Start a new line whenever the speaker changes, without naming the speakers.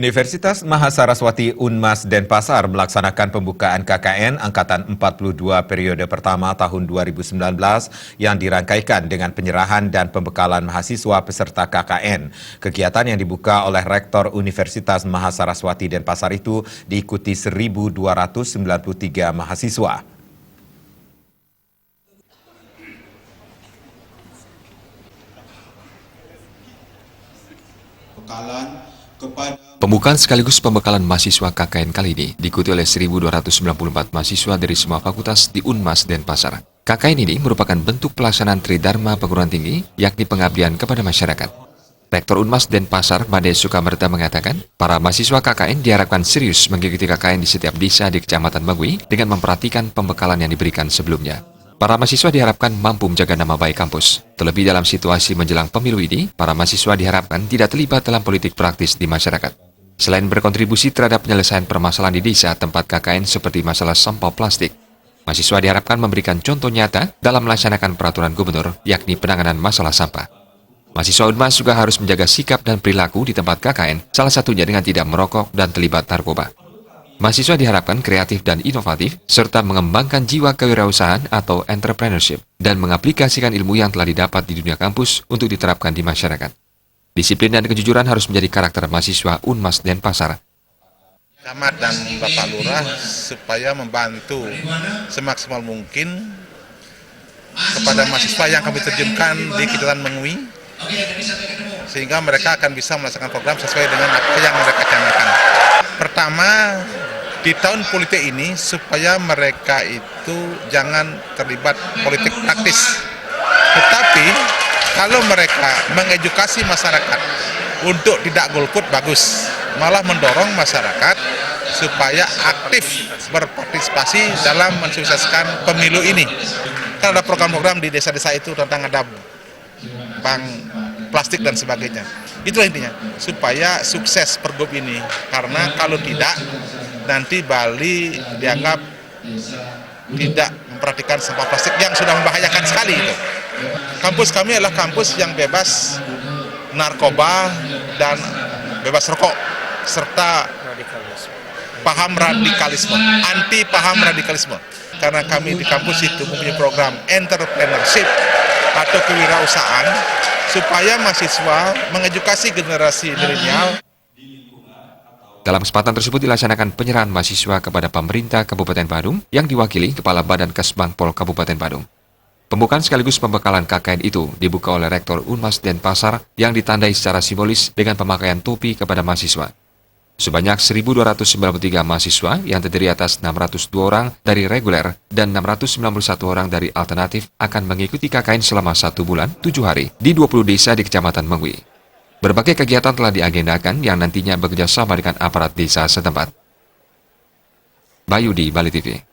Universitas Mahasaraswati Unmas Denpasar melaksanakan pembukaan KKN Angkatan 42 periode pertama tahun 2019 yang dirangkaikan dengan penyerahan dan pembekalan mahasiswa peserta KKN. Kegiatan yang dibuka oleh Rektor Universitas Mahasaraswati Denpasar itu diikuti 1.293 mahasiswa.
Pembukaan sekaligus pembekalan mahasiswa KKN kali ini diikuti oleh 1.294 mahasiswa dari semua fakultas di Unmas Denpasar. KKN ini merupakan bentuk pelaksanaan Tridharma perguruan tinggi, yakni pengabdian kepada masyarakat. Rektor Unmas Denpasar, Made Sukamerta mengatakan, para mahasiswa KKN diharapkan serius mengikuti KKN di setiap desa di Kecamatan Magui dengan memperhatikan pembekalan yang diberikan sebelumnya. Para mahasiswa diharapkan mampu menjaga nama baik kampus. Terlebih dalam situasi menjelang pemilu ini, para mahasiswa diharapkan tidak terlibat dalam politik praktis di masyarakat. Selain berkontribusi terhadap penyelesaian permasalahan di desa tempat KKN seperti masalah sampah plastik, mahasiswa diharapkan memberikan contoh nyata dalam melaksanakan peraturan gubernur, yakni penanganan masalah sampah. Mahasiswa Unmas juga harus menjaga sikap dan perilaku di tempat KKN, salah satunya dengan tidak merokok dan terlibat narkoba. Mahasiswa diharapkan kreatif dan inovatif, serta mengembangkan jiwa kewirausahaan atau entrepreneurship, dan mengaplikasikan ilmu yang telah didapat di dunia kampus untuk diterapkan di masyarakat. Disiplin dan kejujuran harus menjadi karakter mahasiswa Unmas Denpasar.
Camat dan Bapak Lurah supaya membantu semaksimal mungkin kepada mahasiswa yang kami terjunkan di Kecamatan Magui, sehingga mereka akan bisa melaksanakan program sesuai dengan apa yang mereka canangkan. Pertama, di tahun politik ini supaya mereka itu jangan terlibat politik praktis. Tetapi kalau mereka mengedukasi masyarakat untuk tidak golput, bagus. Malah mendorong masyarakat supaya aktif berpartisipasi dalam mensukseskan pemilu ini. Kan ada program-program di desa-desa itu tentang ada bank plastik dan sebagainya. Itulah intinya, supaya sukses pergub ini. Karena kalau tidak, nanti Bali dianggap tidak memperhatikan sampah plastik yang sudah membahayakan sekali itu. Kampus kami adalah kampus yang bebas narkoba dan bebas rokok, serta paham radikalisme, anti paham radikalisme. Karena kami di kampus itu mempunyai program entrepreneurship atau kewirausahaan, supaya mahasiswa mengedukasi generasi milenial.
Dalam kesempatan tersebut dilaksanakan penyerahan mahasiswa kepada pemerintah Kabupaten Badung yang diwakili Kepala Badan Kesbangpol Kabupaten Badung. Pembukaan sekaligus pembekalan KKN itu dibuka oleh Rektor Unmas Denpasar yang ditandai secara simbolis dengan pemakaian topi kepada mahasiswa. Sebanyak 1.293 mahasiswa yang terdiri atas 602 orang dari reguler dan 691 orang dari alternatif akan mengikuti KKN selama 1 bulan, 7 hari di 20 desa di Kecamatan Magui. Berbagai kegiatan telah diagendakan yang nantinya bekerja sama dengan aparat desa setempat. Bayu di Bali TV.